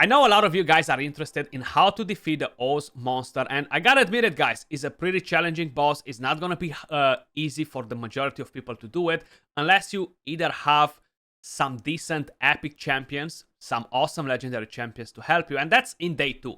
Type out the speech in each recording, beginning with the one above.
I know a lot of you guys are interested in how to defeat the Ooze monster, and I gotta admit it, guys, it's a pretty challenging boss. It's not gonna be easy for the majority of people to do it, unless you either have some decent epic champions, some awesome legendary champions to help you, and that's in day 2.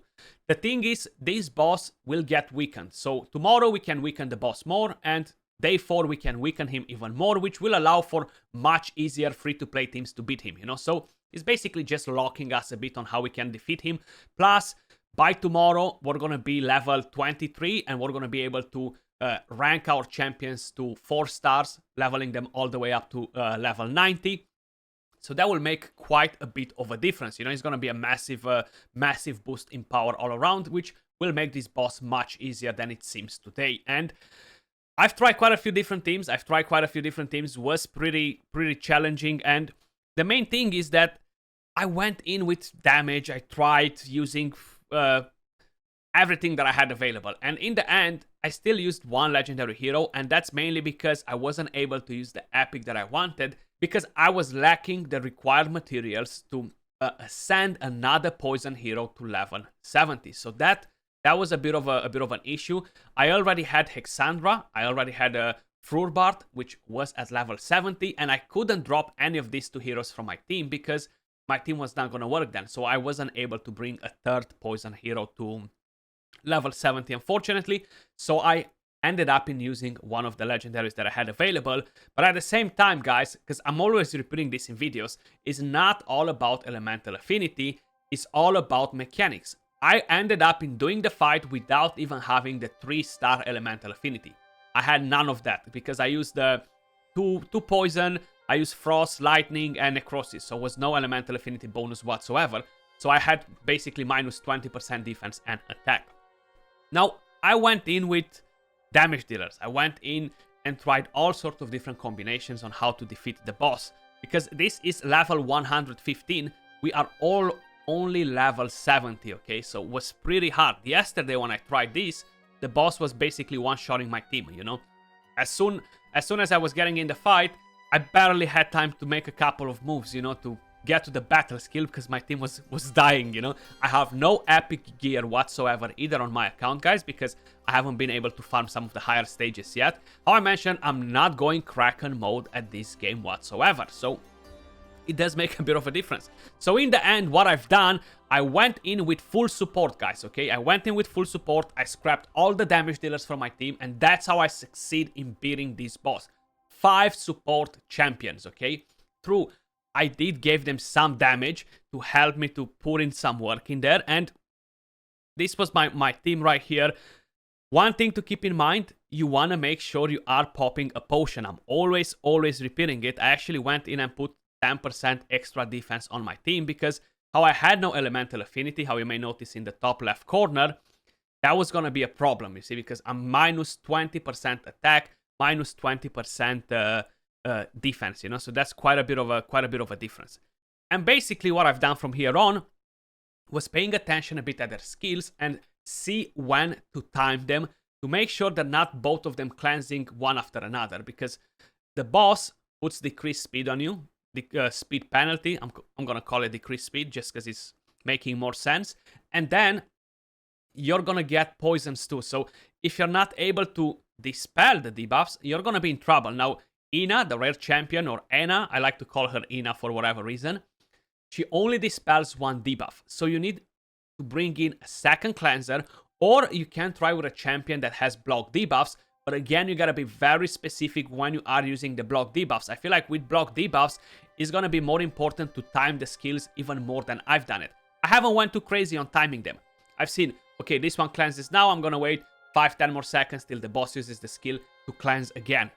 The thing is, this boss will get weakened, so tomorrow we can weaken the boss more, and day 4 we can weaken him even more, which will allow for much easier free-to-play teams to beat him, you know, so it's basically just locking us a bit on how we can defeat him. Plus, by tomorrow, we're going to be level 23, and we're going to be able to rank our champions to 4 stars, leveling them all the way up to level 90. So that will make quite a bit of a difference. You know, it's going to be a massive boost in power all around, which will make this boss much easier than it seems today. And I've tried quite a few different teams. It was pretty challenging, and the main thing is that I went in with damage. I tried using everything that I had available. And in the end, I still used one legendary hero. And that's mainly because I wasn't able to use the epic that I wanted, because I was lacking the required materials to ascend another poison hero to level 70. So that was a bit of an issue. I already had Hexandra. I already had a Frurbart, which was at level 70, and I couldn't drop any of these 2 heroes from my team because my team was not going to work then. So I wasn't able to bring a 3rd poison hero to level 70, unfortunately. So I ended up in using one of the legendaries that I had available. But at the same time, guys, because I'm always repeating this in videos, it's not all about elemental affinity. It's all about mechanics. I ended up in doing the fight without even having the 3-star elemental affinity. I had none of that because I used the two poison, I used frost, lightning, and necrosis, so there was no elemental affinity bonus whatsoever. So I had basically minus 20% defense and attack. Now, I went in with damage dealers. I went in and tried all sorts of different combinations on how to defeat the boss, because this is level 115. We are all only level 70, okay? So it was pretty hard. Yesterday when I tried this, the boss was basically one-shotting my team, you know? As soon as I was getting in the fight, I barely had time to make a couple of moves, you know, to get to the battle skill, because my team was dying, you know? I have no epic gear whatsoever either on my account, guys, because I haven't been able to farm some of the higher stages yet. How I mentioned, I'm not going Kraken mode at this game whatsoever, so it does make a bit of a difference. So in the end, what I've done, I went in with full support, guys, okay? I went in with full support, I scrapped all the damage dealers from my team, and that's how I succeed in beating this boss. 5 support champions, okay? True, I did give them some damage to help me to put in some work in there, and this was my team right here. One thing to keep in mind, you want to make sure you are popping a potion. I'm always repeating it. I actually went in and put 10% extra defense on my team, because how I had no elemental affinity, how you may notice in the top left corner, that was going to be a problem, you see, because I'm minus 20% attack, minus 20% defense, you know, so that's quite a bit of a difference. And basically what I've done from here on was paying attention a bit at their skills and see when to time them to make sure that not both of them cleansing one after another, because the boss puts decreased speed on you. The speed penalty, I'm gonna call it decreased speed just because it's making more sense, and then you're gonna get poisons too. So if you're not able to dispel the debuffs, you're gonna be in trouble. Now, Ina, the rare champion, or Anna, I like to call her Ina for whatever reason, she only dispels 1 debuff. So you need to bring in a second cleanser, or you can try with a champion that has block debuffs. But again, you gotta be very specific when you are using the block debuffs. I feel like with block debuffs, it's gonna be more important to time the skills even more than I've done it. I haven't went too crazy on timing them. I've seen, okay, this one cleanses now, I'm gonna wait 5-10 more seconds till the boss uses the skill to cleanse again.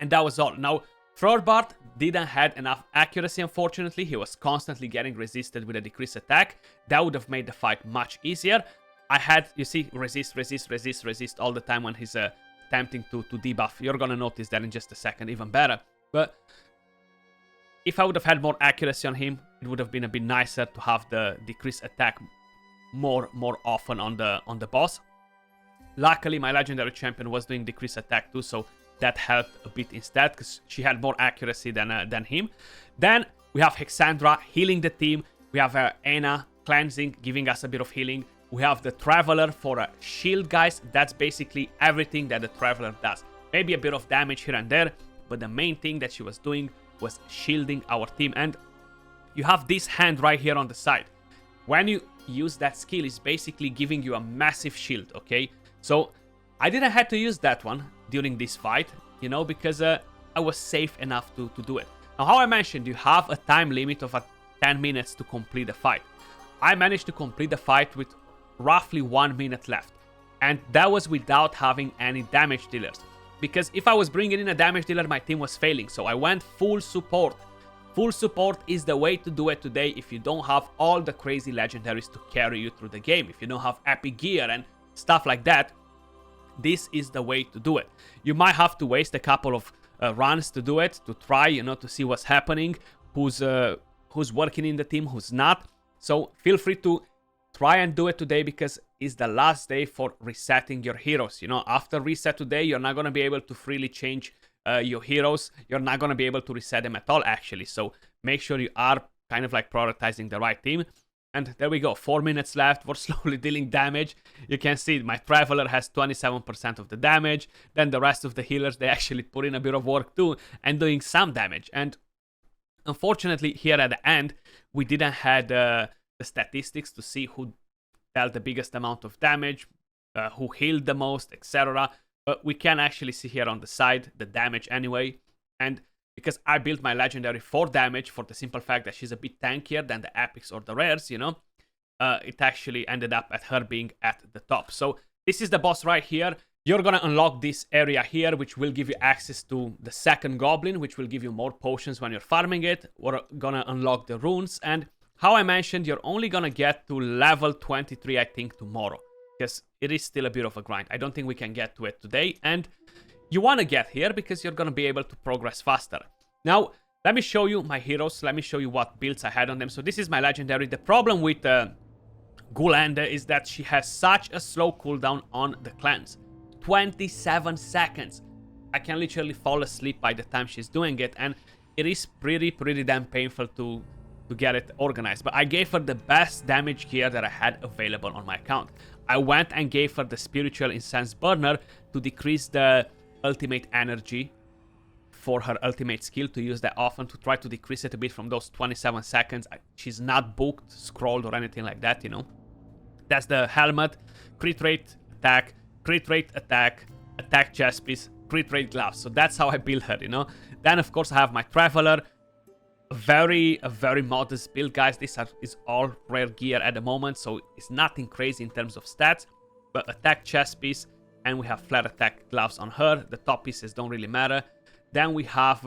And that was all. Now, Frurbart didn't have enough accuracy, unfortunately. He was constantly getting resisted with a decreased attack. That would have made the fight much easier. I had, you see, resist all the time when he's attempting to debuff. You're gonna notice that in just a second, even better. But if I would have had more accuracy on him, it would have been a bit nicer to have the decreased attack more often on the boss. Luckily, my legendary champion was doing decreased attack too, so that helped a bit instead, because she had more accuracy than him. Then we have Hexandra healing the team. We have Anna cleansing, giving us a bit of healing. We have the Traveler for a shield, guys. That's basically everything that the Traveler does. Maybe a bit of damage here and there, but the main thing that she was doing was shielding our team. And you have this hand right here on the side. When you use that skill, it's basically giving you a massive shield, okay? So I didn't have to use that one during this fight, you know, because I was safe enough to do it. Now, how I mentioned, you have a time limit of 10 minutes to complete the fight. I managed to complete the fight with roughly 1 minute left. And that was without having any damage dealers. Because if I was bringing in a damage dealer, my team was failing. So I went full support. Full support is the way to do it today if you don't have all the crazy legendaries to carry you through the game. If you don't have epic gear and stuff like that, this is the way to do it. You might have to waste a couple of runs to do it, to try, you know, to see what's happening, who's working in the team, who's not. So feel free to try and do it today because it's the last day for resetting your heroes. You know, after reset today, you're not going to be able to freely change your heroes. You're not going to be able to reset them at all, actually. So make sure you are kind of like prioritizing the right team. And there we go, 4 minutes left. We're slowly dealing damage. You can see my Traveler has 27% of the damage. Then the rest of the healers, they actually put in a bit of work too and doing some damage. And unfortunately, here at the end, we didn't have the statistics to see who dealt the biggest amount of damage, who healed the most, etc. But we can actually see here on the side the damage anyway. And because I built my legendary for damage for the simple fact that she's a bit tankier than the epics or the rares, you know, it actually ended up at her being at the top. So this is the boss right here. You're gonna unlock this area here, which will give you access to the second goblin, which will give you more potions when you're farming it. We're gonna unlock the runes, and how I mentioned, you're only gonna get to level 23, I think, tomorrow, because it is still a bit of a grind. I don't think we can get to it today, and you want to get here because you're going to be able to progress faster. Now, let me show you my heroes. Let me show you what builds I had on them. So this is my legendary. The problem with Gulende is that she has such a slow cooldown on the cleanse. 27 seconds. I can literally fall asleep by the time she's doing it, and it is pretty damn painful to get it organized. But I gave her the best damage gear that I had available on my account. I went and gave her the Spiritual Incense Burner to decrease the ultimate energy for her ultimate skill, to use that often, to try to decrease it a bit from those 27 seconds. She's not booked, scrolled, or anything like that, you know. That's the helmet, crit rate, attack, attack chest piece, crit rate gloves. So that's how I build her, you know. Then of course I have my Traveler, a very modest build, guys. This is all rare gear at the moment, so it's nothing crazy in terms of stats, but attack chest piece, and we have flat attack gloves on her. The top pieces don't really matter. Then we have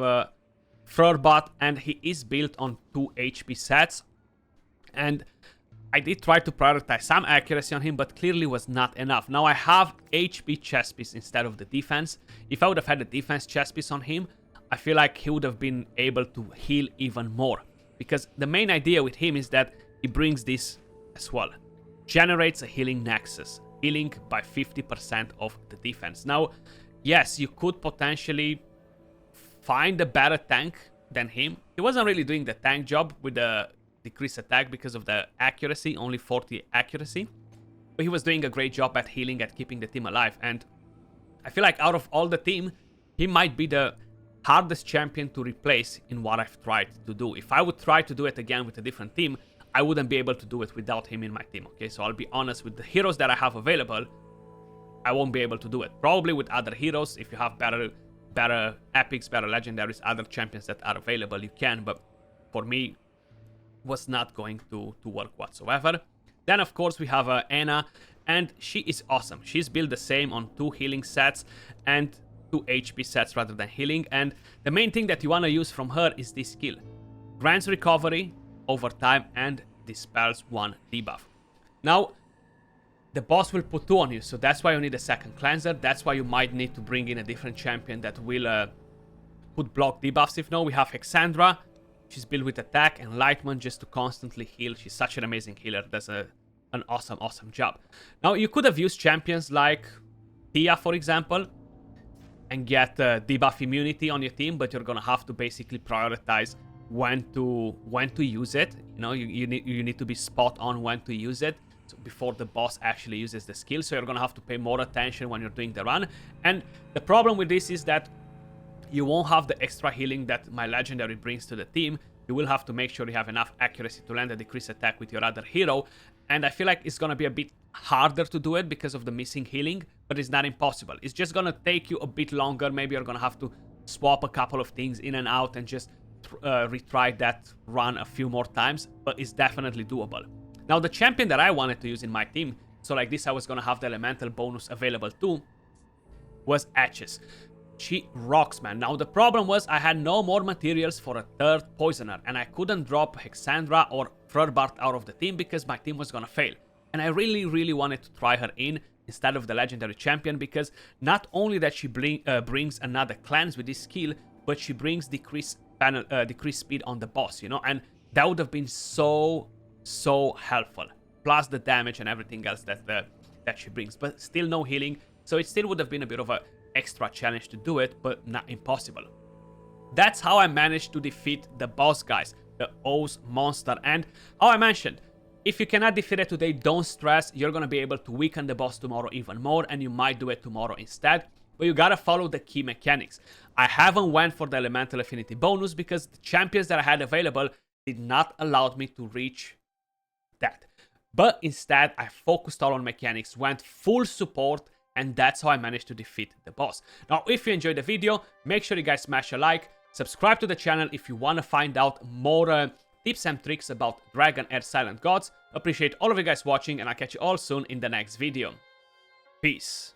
Furbot, and he is built on 2 HP sets. And I did try to prioritize some accuracy on him, but clearly was not enough. Now I have HP chest piece instead of the defense. If I would have had the defense chest piece on him, I feel like he would have been able to heal even more. Because the main idea with him is that he brings this as well. Generates a healing nexus. Healing by 50% of the defense. Now, yes, you could potentially find a better tank than him. He wasn't really doing the tank job with the decreased attack because of the accuracy, only 40 accuracy. But he was doing a great job at healing, at keeping the team alive. And I feel like out of all the team, he might be the hardest champion to replace in what I've tried to do. If I would try to do it again with a different team, I wouldn't be able to do it without him in my team, okay? So I'll be honest, with the heroes that I have available, I won't be able to do it. Probably with other heroes, if you have better epics, better legendaries, other champions that are available, you can, but for me, was not going to work whatsoever. Then, of course, we have Anna, and she is awesome. She's built the same on 2 healing sets and 2 HP sets rather than healing, and the main thing that you want to use from her is this skill. Grants recovery over time and dispels 1 debuff. Now, the boss will put 2 on you, so that's why you need a second cleanser. That's why you might need to bring in a different champion that will put block debuffs. If no, we have Hexandra. She's built with attack, enlightenment just to constantly heal. She's such an amazing healer. Does an awesome job. Now, you could have used champions like Tia, for example, and get debuff immunity on your team, but you're gonna have to basically prioritize when to use it. You know, you need to be spot on when to use it before the boss actually uses the skill. So you're gonna have to pay more attention when you're doing the run. And the problem with this is that you won't have the extra healing that my legendary brings to the team. You will have to make sure you have enough accuracy to land a decreased attack with your other hero. And I feel like it's gonna be a bit harder to do it because of the missing healing, but it's not impossible. It's just gonna take you a bit longer. Maybe you're gonna have to swap a couple of things in and out and just retry that run a few more times, but it's definitely doable. Now, the champion that I wanted to use in my team, so like this I was gonna have the elemental bonus available too, was Etches. She rocks, man. Now, the problem was I had no more materials for a third poisoner, and I couldn't drop Hexandra or Frurbart out of the team because my team was gonna fail. And I really wanted to try her in instead of the legendary champion, because not only that she brings another cleanse with this skill, but she brings decreased speed on the boss, you know, and that would have been so helpful. Plus the damage and everything else that she brings, but still no healing, so it still would have been a bit of a extra challenge to do it, but not impossible. That's how I managed to defeat the boss, guys, the Ooze monster. And how I mentioned, if you cannot defeat it today, don't stress. You're gonna be able to weaken the boss tomorrow even more, and you might do it tomorrow instead. But you gotta follow the key mechanics. I haven't went for the elemental affinity bonus because the champions that I had available did not allow me to reach that. But instead, I focused all on mechanics, went full support, and that's how I managed to defeat the boss. Now, if you enjoyed the video, make sure you guys smash a like, subscribe to the channel if you want to find out more tips and tricks about Dragonheir Silent Gods. Appreciate all of you guys watching, and I'll catch you all soon in the next video. Peace.